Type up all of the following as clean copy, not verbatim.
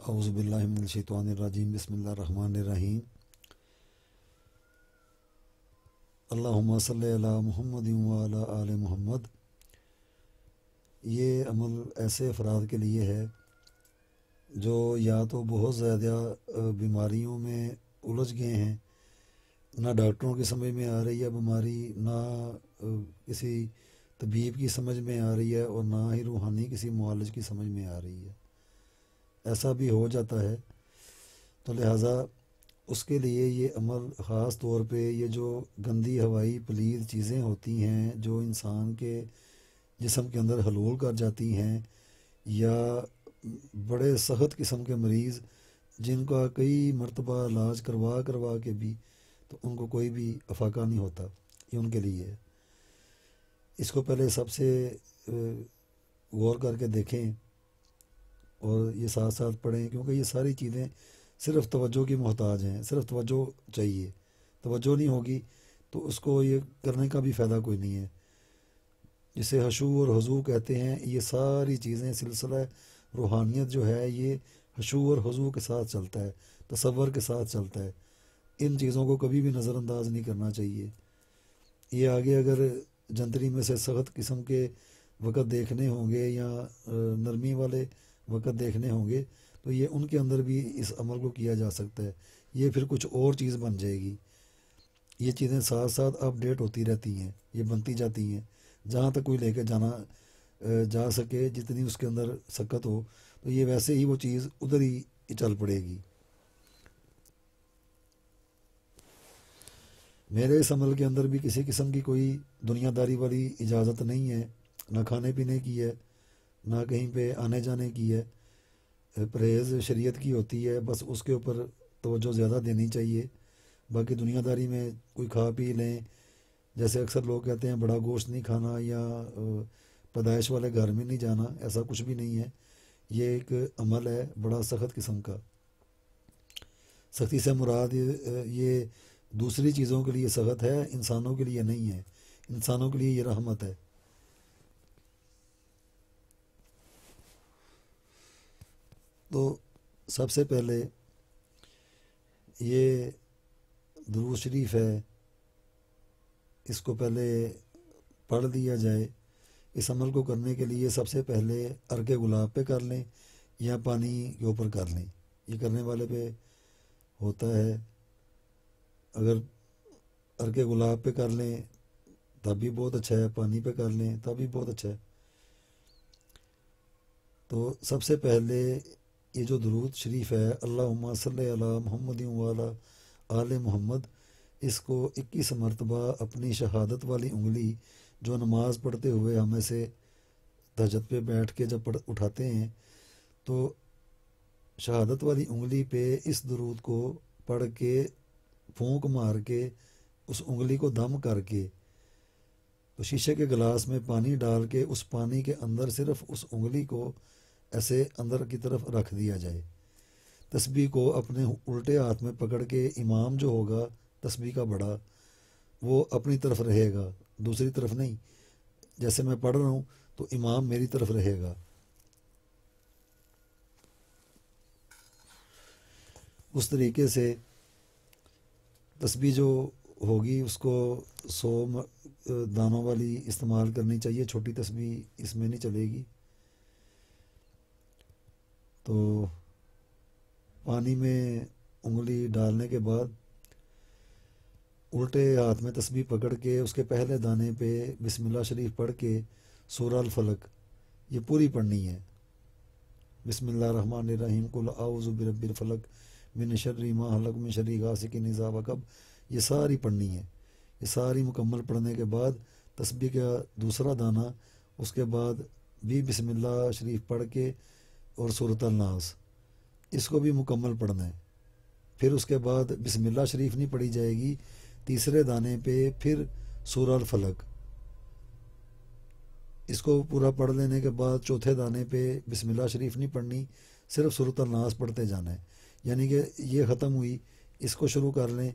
اعوذ باللہ من الشیطان الرجیم بسم اللہ الرحمن الرحیم اللہم صلی علی محمد وعلی آل محمد۔ یہ عمل ایسے افراد کے لیے ہے جو یا تو بہت زیادہ بیماریوں میں الجھ گئے ہیں، نہ ڈاکٹروں کی سمجھ میں آ رہی ہے بیماری، نہ کسی طبیب کی سمجھ میں آ رہی ہے، اور نہ ہی روحانی کسی معالج کی سمجھ میں آ رہی ہے۔ ایسا بھی ہو جاتا ہے، تو لہٰذا اس کے لیے یہ عمل خاص طور پہ یہ جو گندی ہوائی پلید چیزیں ہوتی ہیں جو انسان کے جسم کے اندر حلول کر جاتی ہیں، یا بڑے سخت قسم کے مریض جن کا کئی مرتبہ علاج کروا کے بھی تو ان کو کوئی بھی افاقہ نہیں ہوتا، یہ ان کے لیے ہے۔ اس کو پہلے سب سے غور کر کے دیکھیں اور یہ ساتھ ساتھ پڑھیں، کیونکہ یہ ساری چیزیں صرف توجہ کی محتاج ہیں، صرف توجہ چاہیے۔ توجہ نہیں ہوگی تو اس کو یہ کرنے کا بھی فائدہ کوئی نہیں ہے۔ جسے حشو اور حضو کہتے ہیں، یہ ساری چیزیں سلسلہ روحانیت جو ہے یہ حشو اور حضو کے ساتھ چلتا ہے، تصور کے ساتھ چلتا ہے۔ ان چیزوں کو کبھی بھی نظر انداز نہیں کرنا چاہیے۔ یہ آگے اگر جنتری میں سے سخت قسم کے وقت دیکھنے ہوں گے یا نرمی والے وقت دیکھنے ہوں گے تو یہ ان کے اندر بھی اس عمل کو کیا جا سکتا ہے۔ یہ پھر کچھ اور چیز بن جائے گی۔ یہ چیزیں ساتھ ساتھ اپ ڈیٹ ہوتی رہتی ہیں، یہ بنتی جاتی ہیں، جہاں تک کوئی لے کے جا سکے، جتنی اس کے اندر سکت ہو تو یہ ویسے ہی وہ چیز ادھر ہی چل پڑے گی۔ میرے اس عمل کے اندر بھی کسی قسم کی کوئی دنیا داری والی اجازت نہیں ہے، نہ کھانے پینے کی ہے، نہ کہیں پہ آنے جانے کی ہے۔ پرہیز شریعت کی ہوتی ہے، بس اس کے اوپر توجہ زیادہ دینی چاہیے۔ باقی دنیا داری میں کوئی کھا پی لیں، جیسے اکثر لوگ کہتے ہیں بڑا گوشت نہیں کھانا یا پیدائش والے گھر میں نہیں جانا، ایسا کچھ بھی نہیں ہے۔ یہ ایک عمل ہے بڑا سخت قسم کا۔ سختی سے مراد یہ دوسری چیزوں کے لیے سخت ہے، انسانوں کے لیے نہیں ہے۔ انسانوں کے لیے یہ رحمت ہے۔ تو سب سے پہلے یہ درود شریف ہے، اس کو پہلے پڑھ دیا جائے۔ اس عمل کو کرنے کے لیے سب سے پہلے عرق گلاب پہ کر لیں یا پانی کے اوپر کر لیں۔ یہ کرنے والے پہ ہوتا ہے۔ اگر عرق گلاب پہ کر لیں تب بھی بہت اچھا ہے، پانی پہ کر لیں تب بھی بہت اچھا ہے۔ تو سب سے پہلے یہ جو درود شریف ہے، اللہم صلی علی محمد وعلی آل محمد، اس کو 21 مرتبہ اپنی شہادت والی انگلی جو نماز پڑھتے ہوئے ہمیں سے تہجد پہ بیٹھ کے جب اٹھاتے ہیں تو شہادت والی انگلی پہ اس درود کو پڑھ کے پھونک مار کے اس انگلی کو دم کر کے تو شیشے کے گلاس میں پانی ڈال کے اس پانی کے اندر صرف اس انگلی کو ایسے اندر کی طرف رکھ دیا جائے۔ تسبیح کو اپنے الٹے ہاتھ میں پکڑ کے امام جو ہوگا تسبیح کا بڑا، وہ اپنی طرف رہے گا، دوسری طرف نہیں۔ جیسے میں پڑھ رہا ہوں تو امام میری طرف رہے گا۔ اس طریقے سے تسبیح جو ہوگی اس کو 100 دانوں والی استعمال کرنی چاہیے، چھوٹی تسبیح اس میں نہیں چلے گی۔ تو پانی میں انگلی ڈالنے کے بعد الٹے ہاتھ میں تسبیح پکڑ کے اس کے پہلے دانے پہ بسم اللہ شریف پڑھ کے سورہ الفلق یہ پوری پڑھنی ہے۔ بسم اللہ الرحمن الرحیم، قل اعوذ برب الفلق من شر ما خلق من شر غاسق اذا وقب، یہ ساری پڑھنی ہے۔ یہ ساری مکمل پڑھنے کے بعد تسبیح کا دوسرا دانہ، اس کے بعد بھی بسم اللہ شریف پڑھ کے اور سورۃ الناس، اس کو بھی مکمل پڑھنا ہے۔ پھر اس کے بعد بسم اللہ شریف نہیں پڑھی جائے گی، تیسرے دانے پہ پھر سورہ الفلق، اس کو پورا پڑھ لینے کے بعد چوتھے دانے پہ بسم اللہ شریف نہیں پڑھنی، صرف سورۃ الناس پڑھتے جانا ہے۔ یعنی کہ یہ ختم ہوئی، اس کو شروع کر لیں،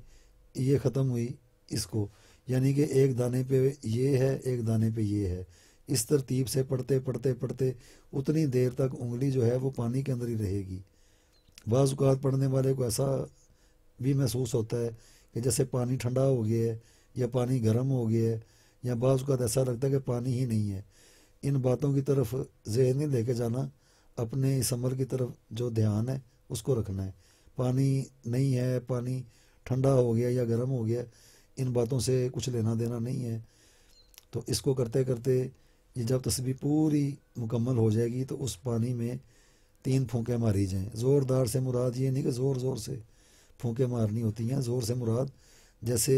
یہ ختم ہوئی اس کو، یعنی کہ ایک دانے پہ یہ ہے، ایک دانے پہ یہ ہے۔ اس ترتیب سے پڑھتے اتنی دیر تک انگلی جو ہے وہ پانی کے اندر ہی رہے گی۔ بعض اوقات پڑھنے والے کو ایسا بھی محسوس ہوتا ہے کہ جیسے پانی ٹھنڈا ہو گیا ہے یا پانی گرم ہو گیا ہے، یا بعض اوقات ایسا لگتا ہے کہ پانی ہی نہیں ہے۔ ان باتوں کی طرف ذہن نہیں لے کے جانا، اپنے اس عمل کی طرف جو دھیان ہے اس کو رکھنا ہے۔ پانی نہیں ہے، پانی ٹھنڈا ہو گیا یا گرم ہو گیا، ان باتوں سے کچھ لینا دینا نہیں ہے۔ تو اس کو کرتے کرتے یہ جب تسبیح پوری مکمل ہو جائے گی تو اس پانی میں 3 پھونکیں ماری جائیں۔ زوردار سے مراد یہ نہیں کہ زور زور سے پھونکیں مارنی ہوتی ہیں، زور سے مراد جیسے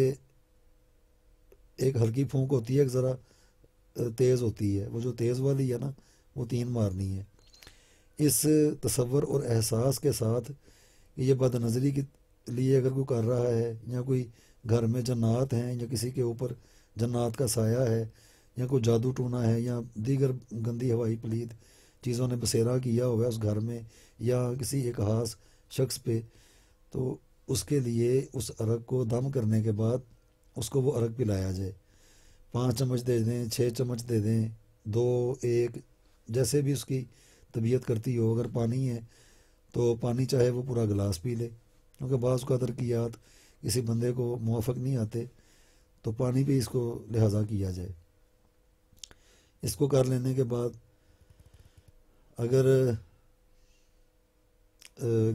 ایک ہلکی پھونک ہوتی ہے، ایک ذرا تیز ہوتی ہے، وہ جو تیز والی ہے نا وہ 3 مارنی ہے۔ اس تصور اور احساس کے ساتھ کہ یہ بد نظری کے لیے اگر کوئی کر رہا ہے، یا کوئی گھر میں جنات ہیں، یا کسی کے اوپر جنات کا سایہ ہے، یا کوئی جادو ٹونا ہے، یا دیگر گندی ہوائی پلید چیزوں نے بسیرا کیا ہوا ہے اس گھر میں یا کسی ایک خاص شخص پہ، تو اس کے لیے اس عرق کو دم کرنے کے بعد اس کو وہ عرق پلایا جائے۔ 5 چمچ دے دیں، 6 چمچ دے دیں، 2، 1، جیسے بھی اس کی طبیعت کرتی ہو۔ اگر پانی ہے تو پانی چاہے وہ پورا گلاس پی لے، کیونکہ بعض کا ترکیات کسی بندے کو موافق نہیں آتے، تو پانی پہ اس کو لہذا کیا جائے۔ اس کو کر لینے کے بعد اگر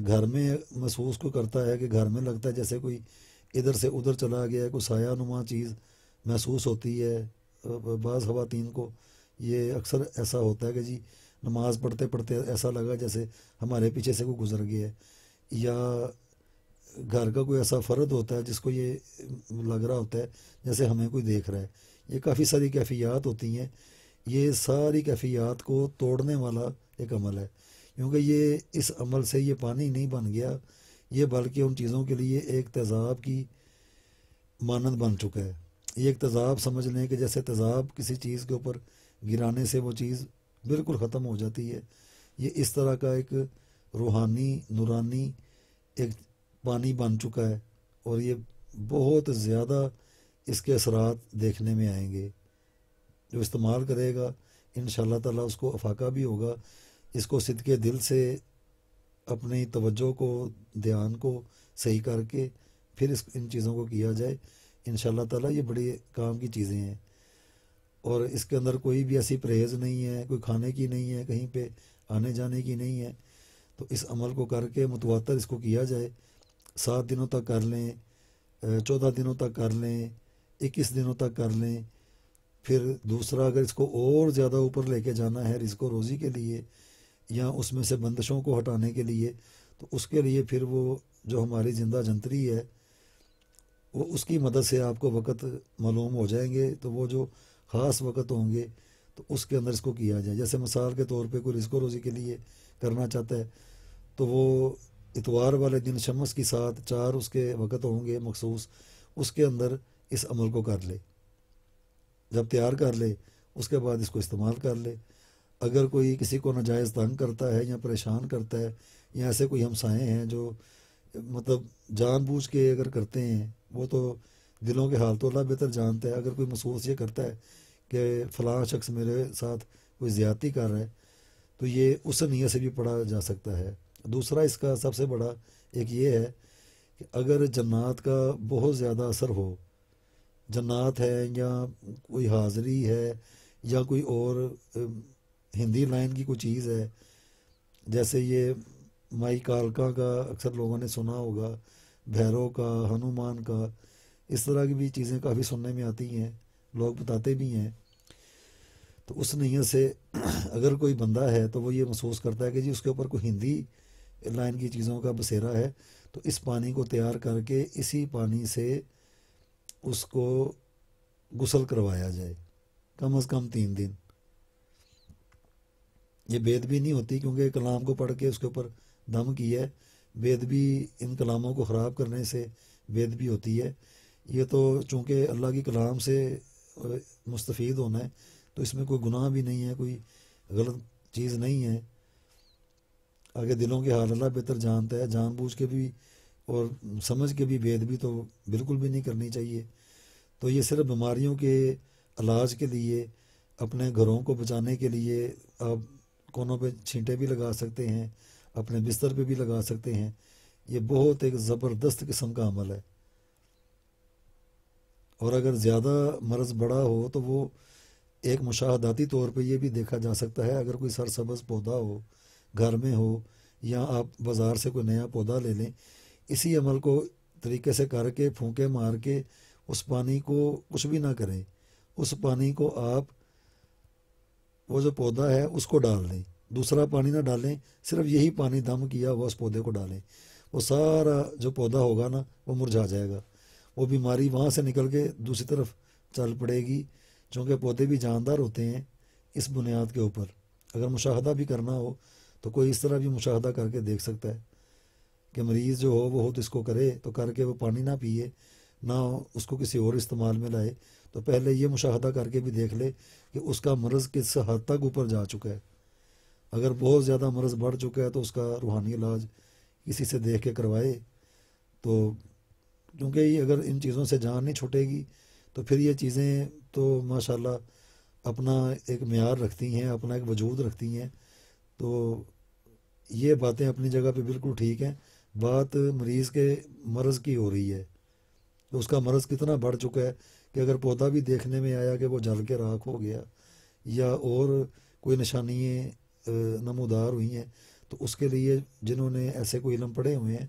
گھر میں محسوس کو کرتا ہے کہ گھر میں لگتا ہے جیسے کوئی ادھر سے ادھر چلا گیا ہے، کوئی سایہ نما چیز محسوس ہوتی ہے، بعض خواتین کو یہ اکثر ایسا ہوتا ہے کہ جی نماز پڑھتے پڑھتے ایسا لگا جیسے ہمارے پیچھے سے کوئی گزر گیا ہے، یا گھر کا کوئی ایسا فرد ہوتا ہے جس کو یہ لگ رہا ہوتا ہے جیسے ہمیں کوئی دیکھ رہا ہے۔ یہ کافی ساری کیفیات ہوتی ہیں، یہ ساری کیفیات کو توڑنے والا ایک عمل ہے، کیونکہ یہ اس عمل سے یہ پانی نہیں بن گیا، یہ بلکہ ان چیزوں کے لیے ایک تیزاب کی مانند بن چکا ہے۔ یہ ایک تیزاب سمجھ لیں کہ جیسے تیزاب کسی چیز کے اوپر گرانے سے وہ چیز بالکل ختم ہو جاتی ہے، یہ اس طرح کا ایک روحانی نورانی ایک پانی بن چکا ہے، اور یہ بہت زیادہ اس کے اثرات دیکھنے میں آئیں گے۔ جو استعمال کرے گا ان شاء اللہ تعالیٰ اس کو افاقہ بھی ہوگا۔ اس کو صدقے دل سے اپنی توجہ کو، دھیان کو صحیح کر کے پھر ان چیزوں کو کیا جائے، ان شاء اللہ تعالیٰ یہ بڑی کام کی چیزیں ہیں۔ اور اس کے اندر کوئی بھی ایسی پرہیز نہیں ہے، کوئی کھانے کی نہیں ہے، کہیں پہ آنے جانے کی نہیں ہے۔ تو اس عمل کو کر کے متواتر اس کو کیا جائے، 7 دنوں تک کر لیں، 14 دنوں تک کر لیں، 21 دنوں تک کر لیں۔ پھر دوسرا اگر اس کو اور زیادہ اوپر لے کے جانا ہے رزق و روزی کے لیے، یا اس میں سے بندشوں کو ہٹانے کے لیے، تو اس کے لیے پھر وہ جو ہماری زندہ جنتری ہے وہ اس کی مدد سے آپ کو وقت معلوم ہو جائیں گے، تو وہ جو خاص وقت ہوں گے تو اس کے اندر اس کو کیا جائے۔ جیسے مثال کے طور پہ کوئی رزق و روزی کے لیے کرنا چاہتا ہے تو وہ اتوار والے دن شمس کی ساتھ 4 اس کے وقت ہوں گے مخصوص، اس کے اندر اس عمل کو کر لے۔ جب تیار کر لے اس کے بعد اس کو استعمال کر لے۔ اگر کوئی کسی کو ناجائز تنگ کرتا ہے یا پریشان کرتا ہے، یا ایسے کوئی ہمسائے ہیں جو مطلب جان بوجھ کے اگر کرتے ہیں، وہ تو دلوں کے حال تو اللہ بہتر جانتا ہے۔ اگر کوئی محسوس یہ کرتا ہے کہ فلاں شخص میرے ساتھ کوئی زیادتی کر رہا ہے، تو یہ اس نیت سے بھی پڑھا جا سکتا ہے۔ دوسرا اس کا سب سے بڑا ایک یہ ہے کہ اگر جنات کا بہت زیادہ اثر ہو، جنات ہے یا کوئی حاضری ہے یا کوئی اور ہندی لائن کی کوئی چیز ہے، جیسے یہ مائی کالکا کا اکثر لوگوں نے سنا ہوگا، بھیرو کا، ہنومان کا، اس طرح کی بھی چیزیں کافی سننے میں آتی ہیں، لوگ بتاتے بھی ہیں۔ تو اس نیت سے اگر کوئی بندہ ہے تو وہ یہ محسوس کرتا ہے کہ جی اس کے اوپر کوئی ہندی لائن کی چیزوں کا بسیرا ہے، تو اس پانی کو تیار کر کے اسی پانی سے اس کو غسل کروایا جائے، کم از کم 3 دن۔ یہ بید بھی نہیں ہوتی، کیونکہ کلام کو پڑھ کے اس کے اوپر دم کی ہے، بید بھی ان کلاموں کو خراب کرنے سے بید بھی ہوتی ہے۔ یہ تو چونکہ اللہ کی کلام سے مستفید ہونا ہے، تو اس میں کوئی گناہ بھی نہیں ہے، کوئی غلط چیز نہیں ہے۔ آگے دلوں کے حال اللہ بہتر جانتا ہے، جان بوجھ کے بھی اور سمجھ کے بھی بید بھی تو بالکل بھی نہیں کرنی چاہیے۔ تو یہ صرف بیماریوں کے علاج کے لیے، اپنے گھروں کو بچانے کے لیے آپ کونوں پہ چھینٹے بھی لگا سکتے ہیں، اپنے بستر پہ بھی لگا سکتے ہیں. یہ بہت ایک زبردست قسم کا عمل ہے. اور اگر زیادہ مرض بڑا ہو تو وہ ایک مشاہداتی طور پہ یہ بھی دیکھا جا سکتا ہے. اگر کوئی سرسبز پودا ہو گھر میں ہو، یا آپ بازار سے کوئی نیا پودا لے لیں، اسی عمل کو طریقے سے کر کے پھونکے مار کے اس پانی کو کچھ بھی نہ کریں، اس پانی کو آپ وہ جو پودا ہے اس کو ڈال دیں، دوسرا پانی نہ ڈالیں، صرف یہی پانی دم کیا ہوا اس پودے کو ڈالیں. وہ سارا جو پودا ہوگا نا وہ مرجھا جائے گا. وہ بیماری وہاں سے نکل کے دوسری طرف چل پڑے گی. چونکہ پودے بھی جاندار ہوتے ہیں اس بنیاد کے اوپر. اگر مشاہدہ بھی کرنا ہو تو کوئی اس طرح بھی مشاہدہ کر کے دیکھ سکتا ہے کہ مریض جو ہو وہ اس کو کرے تو کر کے وہ پانی نہ پیے، نہ اس کو کسی اور استعمال میں لائے، تو پہلے یہ مشاہدہ کر کے بھی دیکھ لے کہ اس کا مرض کس حد تک اوپر جا چکا ہے. اگر بہت زیادہ مرض بڑھ چکا ہے تو اس کا روحانی علاج کسی سے دیکھ کے کروائے. تو کیونکہ یہ اگر ان چیزوں سے جان نہیں چھوٹے گی تو پھر یہ چیزیں تو ماشاءاللہ اپنا ایک معیار رکھتی ہیں، اپنا ایک وجود رکھتی ہیں. تو یہ باتیں اپنی جگہ پہ بالکل ٹھیک ہیں. بات مریض کے مرض کی ہو رہی ہے تو اس کا مرض کتنا بڑھ چکا ہے کہ اگر پودا بھی دیکھنے میں آیا کہ وہ جل کے راکھ ہو گیا یا اور کوئی نشانیاں نمودار ہوئی ہیں، تو اس کے لیے جنہوں نے ایسے کوئی علم پڑھے ہوئے ہیں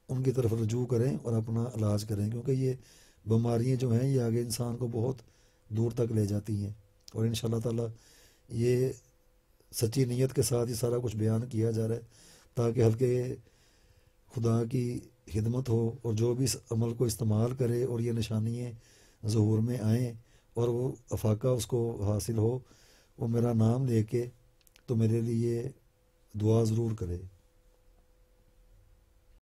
ان کی طرف رجوع کریں اور اپنا علاج کریں. کیونکہ یہ بیماریاں جو ہیں یہ آگے انسان کو بہت دور تک لے جاتی ہیں. اور انشاءاللہ تعالی یہ سچی نیت کے ساتھ یہ سارا کچھ بیان کیا جا رہا ہے تاکہ ہلکے خدا کی خدمت ہو، اور جو بھی اس عمل کو استعمال کرے اور یہ نشانیاں ظہور میں آئیں اور وہ افاقہ اس کو حاصل ہو، وہ میرا نام لے کے تو میرے لیے دعا ضرور کرے.